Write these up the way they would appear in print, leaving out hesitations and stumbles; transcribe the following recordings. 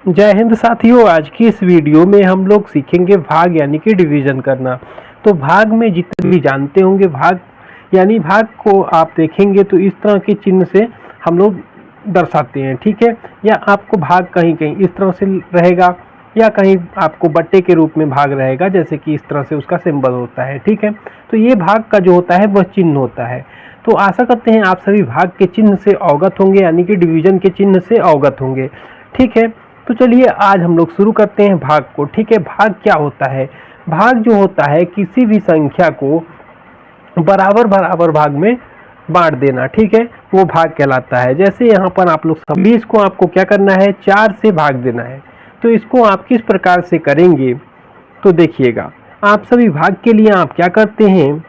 जय हिंद साथियों। आज की इस वीडियो में हम लोग सीखेंगे भाग यानी कि डिवीजन करना। तो भाग में जितने भी जानते होंगे, भाग यानी भाग को आप देखेंगे तो इस तरह के चिन्ह से हम लोग दर्शाते हैं, ठीक है। या आपको भाग कहीं कहीं इस तरह से रहेगा, या कहीं आपको बट्टे के रूप में भाग रहेगा, जैसे कि इस तरह से उसका सिंबल होता है, ठीक है। तो ये भाग का जो होता है वह चिन्ह होता है। तो आशा करते हैं आप सभी भाग के चिन्ह से अवगत होंगे, यानी कि डिवीजन के चिन्ह से अवगत होंगे, ठीक है। तो चलिए आज हम लोग शुरू करते हैं भाग को, ठीक है। भाग क्या होता है? भाग जो होता है किसी भी संख्या को बराबर बराबर भाग में बांट देना, ठीक है, वो भाग कहलाता है। जैसे यहाँ पर आप लोग 20 को आपको क्या करना है, 4 से भाग देना है। तो इसको आप किस प्रकार से करेंगे तो देखिएगा। आप सभी भाग के लिए आप क्या करते हैं,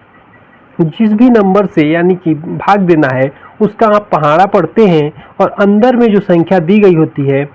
जिस भी नंबर से यानी कि भाग देना है उसका आप पहाड़ा पढ़ते हैं और अंदर में जो संख्या दी गई होती है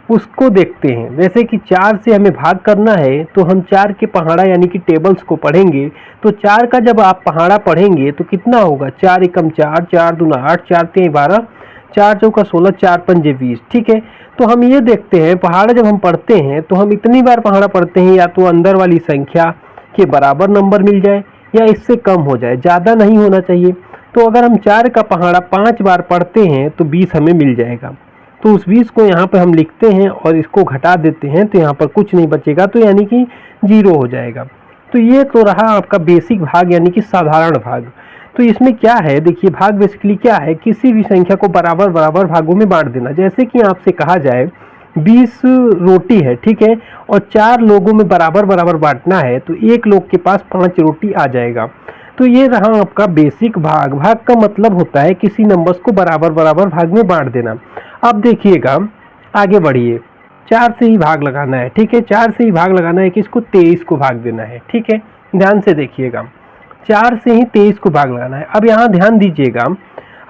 उसको देखते हैं। जैसे कि 4 से हमें भाग करना है तो हम 4 के पहाड़ा यानी कि टेबल्स को पढ़ेंगे। तो 4 का जब आप पहाड़ा पढ़ेंगे तो कितना होगा, 4 एकम 4, 4 दूना 8, 4 3 12, 4 चौका 16, 4 पंजे 20, ठीक है। तो हम ये देखते हैं पहाड़ा जब हम पढ़ते हैं तो हम इतनी बार पहाड़ा पढ़ते हैं, या तो अंदर वाली संख्या के बराबर नंबर मिल जाए या इससे कम हो जाए, ज़्यादा नहीं होना चाहिए। तो अगर हम 4 का पहाड़ा 5 बार पढ़ते हैं तो 20 हमें मिल जाएगा। तो उस 20 को यहाँ पर हम लिखते हैं और इसको घटा देते हैं तो यहाँ पर कुछ नहीं बचेगा, तो यानी कि 0 हो जाएगा। तो ये तो रहा आपका बेसिक भाग यानी कि साधारण भाग। तो इसमें क्या है, देखिए भाग बेसिकली क्या है, किसी भी संख्या को बराबर बराबर भागों में बांट देना। जैसे कि आपसे कहा जाए 20 रोटी है, ठीक है, और 4 लोगों में बराबर बराबर बांटना है तो एक लोग के पास 5 रोटी आ जाएगा। तो ये रहा आपका बेसिक भाग। भाग का मतलब होता है किसी नंबर्स को बराबर बराबर भाग में बांट देना। अब देखिएगा, आगे बढ़िए। 4 से ही भाग लगाना है, ठीक है, 4 से ही भाग लगाना है कि इसको 23 को भाग देना है, ठीक है। ध्यान से देखिएगा, 4 से ही 23 को भाग लगाना है। अब यहाँ ध्यान दीजिएगा,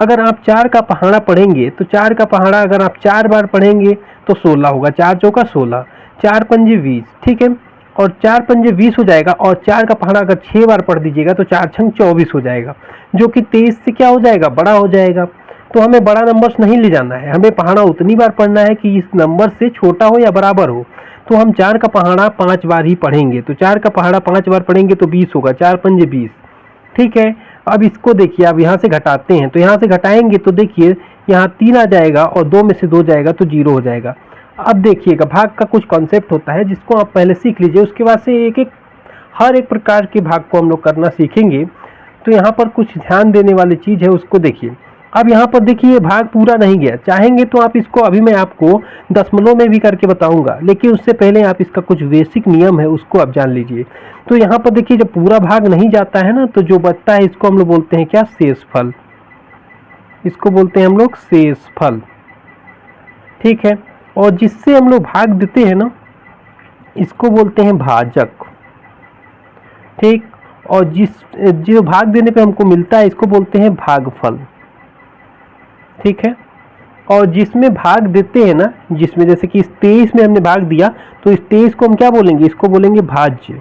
अगर आप 4 का पहाड़ा पढ़ेंगे तो 4 का पहाड़ा अगर आप 4 बार पढ़ेंगे तो 16 होगा, 4 चौका 16, 4 पंजे 20, ठीक है, और 4 पंजे 20 हो जाएगा। और 4 का पहाड़ा अगर 6 बार पढ़ दीजिएगा तो 4 छंग 24 हो जाएगा, जो कि 23 से क्या हो जाएगा, बड़ा हो जाएगा। तो हमें बड़ा नंबर्स नहीं ले जाना है, हमें पहाड़ा उतनी बार पढ़ना है कि इस नंबर से छोटा हो या बराबर हो। तो हम 4 का पहाड़ा 5 बार ही पढ़ेंगे, तो 4 का पहाड़ा 5 बार पढ़ेंगे तो 20 होगा, 4 पंजे 20, ठीक है। अब इसको देखिए, अब यहाँ से घटाते हैं, तो यहाँ से घटाएंगे तो देखिए यहाँ 3 आ जाएगा और 2 में से 2 जाएगा तो 0 हो जाएगा। अब देखिएगा भाग का कुछ कॉन्सेप्ट होता है जिसको आप पहले सीख लीजिए, उसके बाद से एक एक हर एक प्रकार के भाग को हम लोग करना सीखेंगे। तो यहाँ पर कुछ ध्यान देने वाली चीज़ है, उसको देखिए। अब यहाँ पर देखिए भाग पूरा नहीं गया, चाहेंगे तो आप इसको अभी मैं आपको दशमलव में भी करके बताऊंगा, लेकिन उससे पहले आप इसका कुछ बेसिक नियम है उसको आप जान लीजिए। तो यहाँ पर देखिए जब पूरा भाग नहीं जाता है ना, तो जो बचता है इसको हम लोग बोलते हैं क्या, शेषफल। इसको बोलते हैं हम लोग शेषफल, ठीक है। और जिससे हम लोग भाग देते हैं ना, इसको बोलते हैं भाजक, ठीक। और जो भाग देने पे हमको मिलता है इसको बोलते हैं भागफल, ठीक है। और जिसमें भाग देते हैं ना, जिसमें जैसे कि इस 23 में हमने भाग दिया तो इस 23 को हम क्या बोलेंगे, इसको बोलेंगे भाज्य।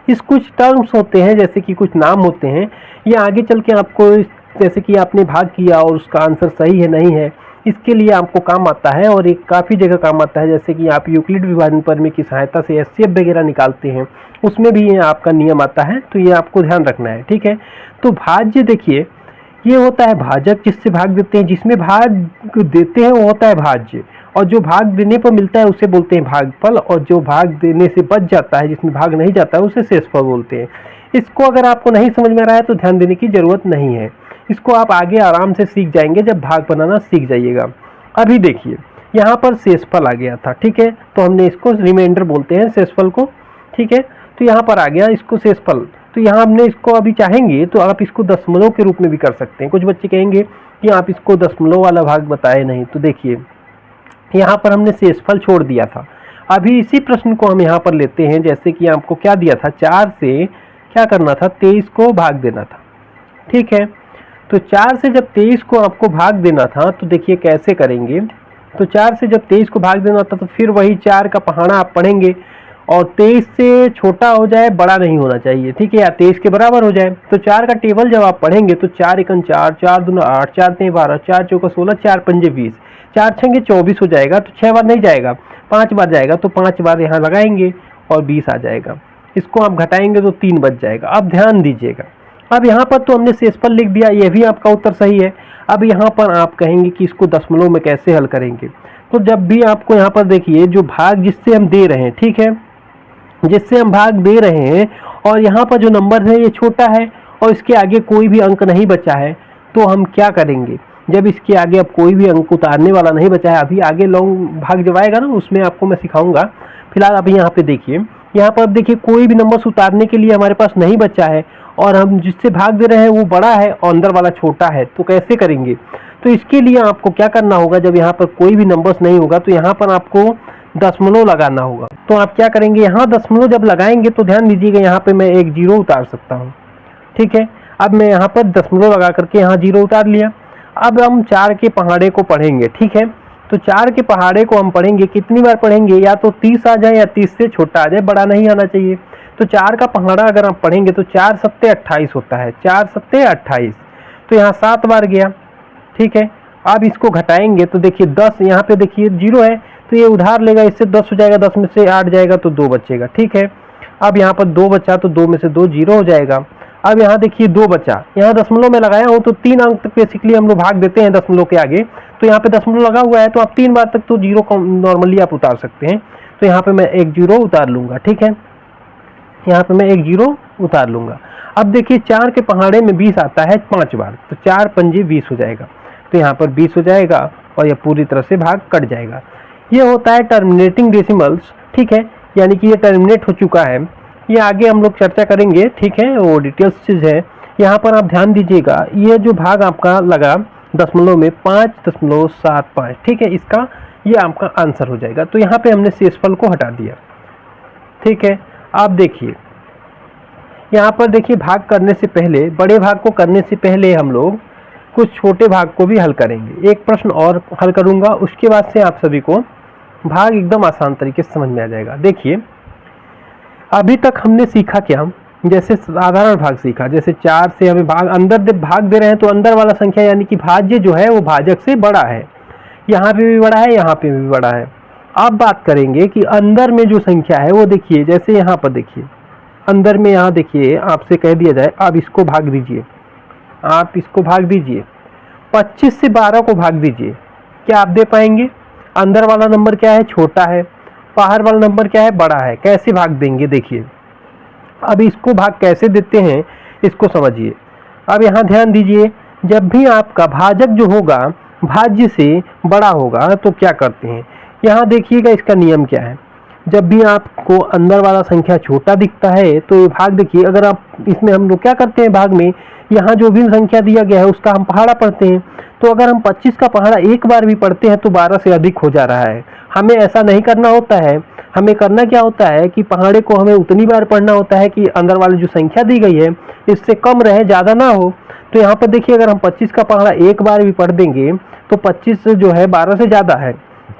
इस कुछ टर्म्स होते हैं, जैसे कि कुछ नाम होते हैं, ये आगे चल के आपको, जैसे कि आपने भाग किया और उसका आंसर सही है नहीं है, इसके लिए आपको काम आता है और एक काफ़ी जगह काम आता है। जैसे कि आप यूक्लिड विभाजन प्रमेय की सहायता से एचसीएफ वगैरह निकालते हैं, उसमें भी ये आपका नियम आता है, तो ये आपको ध्यान रखना है, ठीक है। तो भाज्य देखिए, ये होता है भाजक, जिससे भाग देते हैं, जिसमें भाग देते हैं वो होता है भाज्य, और जो भाग देने पर मिलता है उसे बोलते हैं भागफल, और जो भाग देने से बच जाता है, जिसमें भाग नहीं जाता है, उसे शेषफल बोलते हैं। इसको अगर आपको नहीं समझ में आ रहा है तो ध्यान देने की जरूरत नहीं है, इसको आप आगे आराम से सीख जाएंगे जब भाग बनाना सीख जाइएगा। अभी देखिए यहाँ पर शेषफल आ गया था, ठीक है, तो हमने इसको रिमाइंडर बोलते हैं शेषफल को, ठीक है। तो यहाँ पर आ गया इसको शेषफल, तो यहाँ हमने इसको अभी चाहेंगे तो आप इसको दशमलव के रूप में भी कर सकते हैं। कुछ बच्चे कहेंगे कि आप इसको दशमलव वाला भाग बताए नहीं, तो देखिए यहाँ पर हमने शेषफल छोड़ दिया था। अभी इसी प्रश्न को हम यहाँ पर लेते हैं, जैसे कि आपको क्या दिया था, 4 से क्या करना था, 23 को भाग देना था, ठीक है। तो 4 से जब 23 को आपको भाग देना था तो देखिए कैसे करेंगे। तो 4 से जब 23 को भाग देना था तो फिर वही 4 का पहाड़ा आप पढ़ेंगे, और 23 से छोटा हो जाए, बड़ा नहीं होना चाहिए, ठीक है, या 23 के बराबर हो जाए। तो 4 का टेबल जब आप पढ़ेंगे तो 4 एकम 4, 4 दूना 8, 4 3 12, 4 चौका 16, 4 पंजे 20, 4 छंगे 24 हो जाएगा, तो 6 बार नहीं जाएगा, 5 बार जाएगा, तो 5 बार यहाँ लगाएंगे और 20 आ जाएगा। इसको आप घटाएंगे तो 3 बच जाएगा। अब ध्यान दीजिएगा, अब यहाँ पर तो हमने शेषफल लिख दिया, यह भी आपका उत्तर सही है। अब यहाँ पर आप कहेंगे कि इसको दशमलव में कैसे हल करेंगे। तो जब भी आपको यहाँ पर देखिए जो भाग जिससे हम दे रहे हैं, ठीक है, जिससे हम भाग दे रहे हैं और यहाँ पर जो नंबर है ये छोटा है और इसके आगे कोई भी अंक नहीं बचा है, तो हम क्या करेंगे, जब इसके आगे अब कोई भी अंक उतारने वाला नहीं बचा है, अभी आगे लॉन्ग भाग जब आएगा ना उसमें आपको मैं सिखाऊंगा। फिलहाल अभी यहाँ पे देखिए, यहाँ पर देखिए कोई भी नंबर उतारने के लिए हमारे पास नहीं बचा है और हम जिससे भाग दे रहे हैं वो बड़ा है और अंदर वाला छोटा है, तो कैसे करेंगे। तो इसके लिए आपको क्या करना होगा, जब यहाँ पर कोई भी नंबर्स नहीं होगा तो यहाँ पर आपको दशमलव लगाना होगा। तो आप क्या करेंगे, यहाँ दशमलव जब लगाएंगे तो ध्यान दीजिएगा यहाँ पे मैं एक जीरो उतार सकता हूँ, ठीक है। अब मैं यहाँ पर दशमलव लगा करके यहाँ जीरो उतार लिया। अब हम 4 के पहाड़े को पढ़ेंगे, ठीक है। तो 4 के पहाड़े को हम पढ़ेंगे, कितनी बार पढ़ेंगे, या तो 30 आ जाए या 30 से छोटा आ जाए, बड़ा नहीं आना चाहिए। तो 4 का पहाड़ा अगर आप पढ़ेंगे तो 4 सत्ते 28 होता है, 4 सत्ते 28, तो यहाँ 7 बार गया, ठीक है। अब इसको घटाएंगे तो देखिए 10, यहाँ पे देखिए जीरो है तो ये उधार लेगा, इससे 10 हो जाएगा, 10 में से 8 जाएगा तो 2 बचेगा, ठीक है। अब यहाँ पर 2 बचा तो 2 में से 2 जीरो हो जाएगा। अब यहाँ देखिए 2 बचा, यहाँ दशमलव में लगाया हूँ तो 3 अंक तक बेसिकली हम लोग भाग देते हैं दशमलव के आगे, तो यहाँ पे दशमलव लगा हुआ है तो आप 3 बार तक तो जीरो नॉर्मली आप उतार सकते हैं। तो यहाँ पे मैं एक जीरो उतार लूंगा, ठीक है, यहाँ पे मैं एक जीरो उतार लूंगा। अब देखिए 4 के पहाड़े में 20 आता है 5 बार, तो 4 पंजे 20 हो जाएगा, तो यहाँ पर 20 हो जाएगा और यह पूरी तरह से भाग कट जाएगा। ये होता है टर्मिनेटिंग डेसिमल्स, ठीक है, यानी कि ये टर्मिनेट हो चुका है। ये आगे हम लोग चर्चा करेंगे, ठीक है, वो डिटेल्स चीज़ है। यहाँ पर आप ध्यान दीजिएगा, ये जो भाग आपका लगा दशमलव में 5.75, ठीक है, इसका ये आपका आंसर हो जाएगा। तो यहाँ पे हमने शेषफल को हटा दिया, ठीक है। आप देखिए यहाँ पर देखिए भाग करने से पहले, बड़े भाग को करने से पहले हम लोग कुछ छोटे भाग को भी हल करेंगे। एक प्रश्न और हल करूँगा, उसके बाद से आप सभी को भाग एकदम आसान तरीके से समझ में आ जाएगा। देखिए अभी तक हमने सीखा क्या, जैसे साधारण भाग सीखा, जैसे 4 से हमें भाग अंदर जब भाग दे रहे हैं तो अंदर वाला संख्या यानी कि भाज्य जो है वो भाजक से बड़ा है, यहाँ पे भी बड़ा है, यहाँ पे भी बड़ा है। अब बात करेंगे कि अंदर में जो संख्या है वो देखिए, जैसे यहाँ पर देखिए अंदर में, यहाँ देखिए आपसे कह दिया जाए आप इसको भाग दीजिए, आप इसको भाग दीजिए, 25 से 12 को भाग दीजिए, क्या आप दे पाएंगे। अंदर वाला नंबर क्या है, छोटा है, बाहर वाला नंबर क्या है, बड़ा है, कैसे भाग देंगे देखिए। अब इसको भाग कैसे देते हैं इसको समझिए। अब यहाँ ध्यान दीजिए, जब भी आपका भाजक जो होगा भाज्य से बड़ा होगा तो क्या करते हैं, यहाँ देखिएगा इसका नियम क्या है। जब भी आपको अंदर वाला संख्या छोटा दिखता है तो ये भाग देखिए, अगर आप इसमें हम लोग क्या करते हैं भाग में, यहाँ जो भी संख्या दिया गया है उसका हम पहाड़ा पढ़ते हैं। तो अगर हम 25 का पहाड़ा एक बार भी पढ़ते हैं तो 12 से अधिक हो जा रहा है। हमें ऐसा नहीं करना होता है, हमें करना क्या होता है कि पहाड़े को हमें उतनी बार पढ़ना होता है कि अंदर वाली जो संख्या दी गई है इससे कम रहे, ज़्यादा ना हो। तो यहाँ पर देखिए अगर हम 25 का पहाड़ा एक बार भी पढ़ देंगे तो 25 जो है 12 से ज़्यादा है,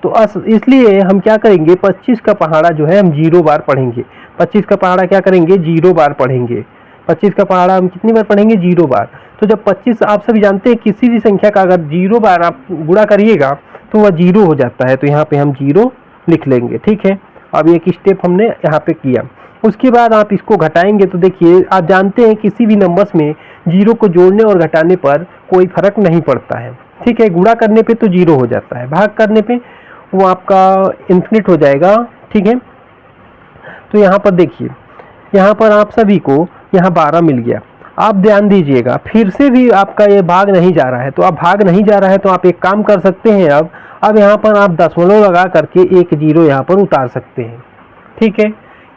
तो इसलिए हम क्या करेंगे, 25 का पहाड़ा जो है हम 0 बार पढ़ेंगे। 25 का पहाड़ा क्या करेंगे, 0 बार पढ़ेंगे। 25 का पहाड़ा हम कितनी बार पढ़ेंगे, 0 बार। तो जब 25, आप सभी जानते हैं किसी भी संख्या का अगर 0 बार आप गुणा करिएगा तो वह 0 हो जाता है, तो यहाँ पे हम 0 लिख लेंगे, ठीक है। अब एक स्टेप हमने यहाँ पे किया। उसके बाद आप इसको घटाएंगे तो देखिए आप जानते हैं किसी भी नंबर्स में 0 को जोड़ने और घटाने पर कोई फर्क नहीं पड़ता है, ठीक है। गुणा करने पे तो 0 हो जाता है, भाग करने पे वो आपका इन्फिनिट हो जाएगा, ठीक है। तो यहाँ पर देखिए, यहाँ पर आप सभी को यहाँ 12 मिल गया। आप ध्यान दीजिएगा, फिर से भी आपका ये भाग नहीं जा रहा है, तो अब भाग नहीं जा रहा है तो आप एक काम कर सकते हैं। अब यहाँ पर आप दशमलव लगा करके एक 0 यहाँ पर उतार सकते हैं, ठीक है,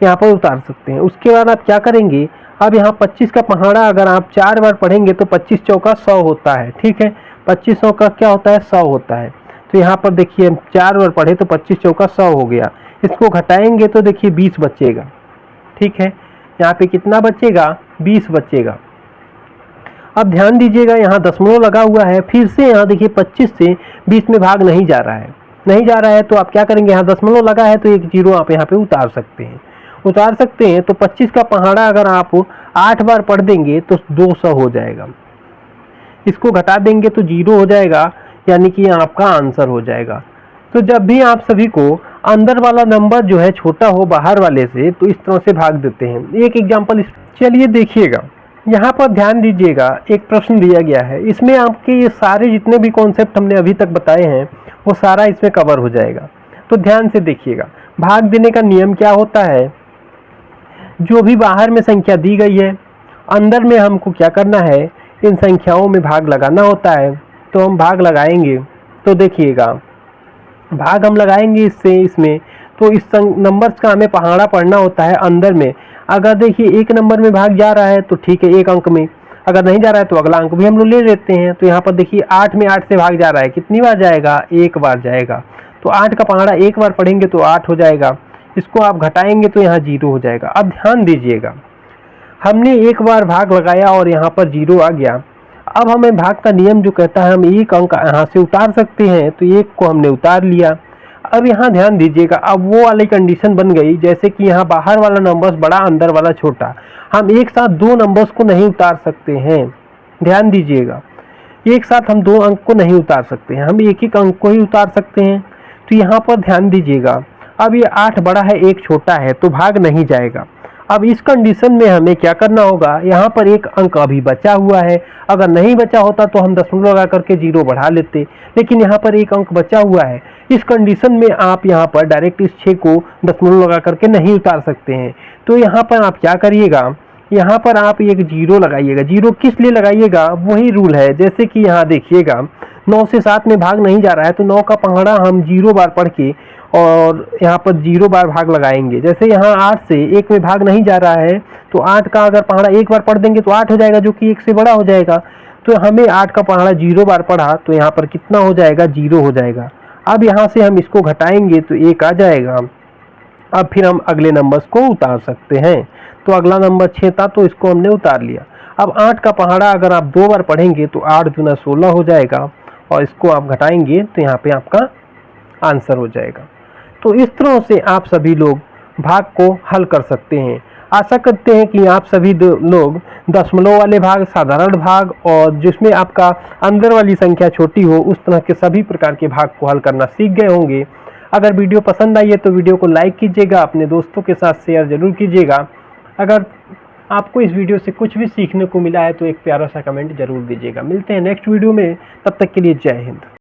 यहाँ पर उतार सकते हैं। उसके बाद आप क्या करेंगे, अब यहाँ 25 का पहाड़ा अगर आप 4 बार पढ़ेंगे तो 25 चौका 100 होता है, ठीक है। 2500 का क्या होता है, 100 होता है। तो यहाँ पर देखिए हम 4 बार पढ़े तो 25 चौका 100 हो गया। इसको घटाएंगे तो देखिए 20 बचेगा, ठीक है। यहाँ पे कितना बचेगा, 20 बचेगा। अब ध्यान दीजिएगा यहाँ दशमलव लगा हुआ है, फिर से यहाँ देखिए 25 से 20 में भाग नहीं जा रहा है, नहीं जा रहा है। तो आप क्या करेंगे, यहाँ दशमलव लगा है तो एक 0 आप यहाँ पे उतार सकते हैं, उतार सकते हैं। तो 25 का पहाड़ा अगर आप 8 बार पढ़ देंगे तो 200 हो जाएगा। इसको घटा देंगे तो 0 हो जाएगा। यानी कि आपका आंसर हो जाएगा। तो जब भी आप सभी को अंदर वाला नंबर जो है छोटा हो बाहर वाले से, तो इस तरह से भाग देते हैं। एक एग्जांपल चलिए देखिएगा, यहाँ पर ध्यान दीजिएगा, एक प्रश्न दिया गया है, इसमें आपके ये सारे जितने भी कॉन्सेप्ट हमने अभी तक बताए हैं वो सारा इसमें कवर हो जाएगा। तो ध्यान से देखिएगा, भाग देने का नियम क्या होता है। जो भी बाहर में संख्या दी गई है, अंदर में हमको क्या करना है, इन संख्याओं में भाग लगाना होता है। तो हम भाग लगाएंगे, तो देखिएगा भाग हम लगाएंगे इससे इसमें, तो इस नंबर्स का हमें पहाड़ा पढ़ना होता है अंदर में। अगर देखिए एक नंबर में भाग जा रहा है तो ठीक है, एक अंक में, अगर नहीं जा रहा है तो अगला अंक भी हम लोग ले लेते हैं। तो यहाँ पर देखिए 8 में 8 से भाग जा रहा है, कितनी बार जाएगा, एक बार जाएगा। तो 8 का पहाड़ा एक बार पढ़ेंगे तो 8 हो जाएगा, इसको आप घटाएंगे तो यहाँ 0 हो जाएगा। अब ध्यान दीजिएगा, हमने एक बार भाग लगाया और यहाँ पर 0 आ गया। अब हमें भाग का नियम जो कहता है हम एक अंक यहाँ से उतार सकते हैं, तो एक को हमने उतार लिया। अब यहाँ ध्यान दीजिएगा, अब वो वाली कंडीशन बन गई जैसे कि यहाँ बाहर वाला नंबर्स बड़ा, अंदर वाला छोटा। हम एक साथ दो नंबर्स को नहीं उतार सकते हैं। ध्यान दीजिएगा, एक साथ हम दो अंक को नहीं उतार सकते हैं, हम एक एक अंक को ही उतार सकते हैं। तो यहाँ पर ध्यान दीजिएगा, अब ये 8 बड़ा है, एक छोटा है, तो भाग नहीं जाएगा। अब इस कंडीशन में हमें क्या करना होगा, यहाँ पर एक अंक अभी बचा हुआ है, अगर नहीं बचा होता तो हम दशमलव लगा करके 0 बढ़ा लेते, लेकिन यहाँ पर एक अंक बचा हुआ है। इस कंडीशन में आप यहाँ पर डायरेक्ट इस 6 को दशमलव लगा करके नहीं उतार सकते हैं। तो यहाँ पर आप क्या करिएगा, यहाँ पर आप एक 0 लगाइएगा। 0 किस लिए लगाइएगा, वही रूल है, जैसे कि यहाँ देखिएगा 9 से 7 में भाग नहीं जा रहा है, तो 9 का पहाड़ा हम 0 बार पढ़ के और यहाँ पर 0 बार भाग लगाएंगे। जैसे यहाँ 8 से 1 में भाग नहीं जा रहा है, तो 8 का अगर पहाड़ा एक बार पढ़ देंगे तो 8 हो जाएगा, जो कि 1 से बड़ा हो जाएगा। तो हमें 8 का पहाड़ा 0 बार पढ़ा, तो यहाँ पर कितना हो जाएगा, 0 हो जाएगा। अब यहाँ से हम इसको घटाएंगे तो 1 आ जाएगा। अब फिर हम अगले नंबर्स को उतार सकते हैं। तो अगला नंबर 6 था, तो इसको हमने उतार लिया। अब 8 का पहाड़ा अगर आप 2 बार पढ़ेंगे तो 8 दूना 16 हो जाएगा, और इसको आप घटाएंगे तो यहाँ पे आपका आंसर हो जाएगा। तो इस तरह से आप सभी लोग भाग को हल कर सकते हैं। आशा करते हैं कि आप सभी लोग दशमलव वाले भाग, साधारण भाग और जिसमें आपका अंदर वाली संख्या छोटी हो, उस तरह के सभी प्रकार के भाग को हल करना सीख गए होंगे। अगर वीडियो पसंद आई है तो वीडियो को लाइक कीजिएगा, अपने दोस्तों के साथ शेयर जरूर कीजिएगा। अगर आपको इस वीडियो से कुछ भी सीखने को मिला है तो एक प्यारा सा कमेंट जरूर दीजिएगा। मिलते हैं नेक्स्ट वीडियो में, तब तक के लिए जय हिंद।